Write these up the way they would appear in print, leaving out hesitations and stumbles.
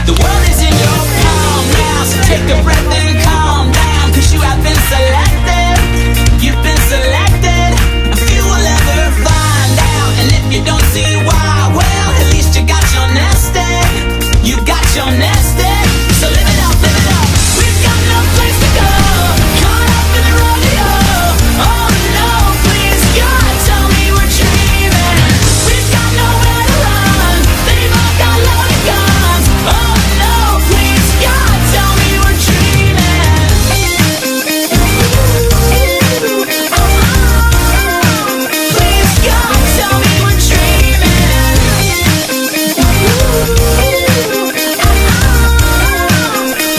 The world is in your palm now, so take a breath and calm down, 'cause you have been selected. You've been selected. A few will ever find out, and if you don't see why, well, at least you got your nest egg. You got your nest egg. So live it up, live it up. We've got no place to go. Caught up in the rodeo. Oh no, please God, tell me we're dreaming. We've got nowhere to run. They've all got loaded guns. Oh no, please God, tell me we're dreaming. Please God, tell me we're dreaming.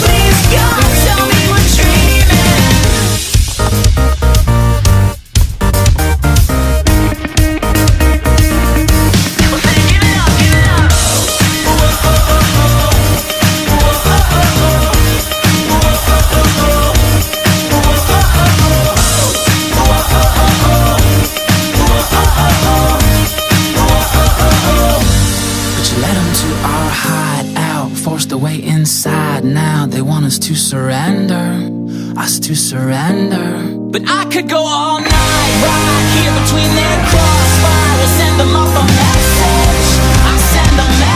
Please God, tell me we're dreaming. Well, then give it up, give it up. But you led them to our hideout, forced away inside. Now they want us to surrender, us to surrender. But I could go all night, right here between their crossfire. We'll send them off a message. I send a message.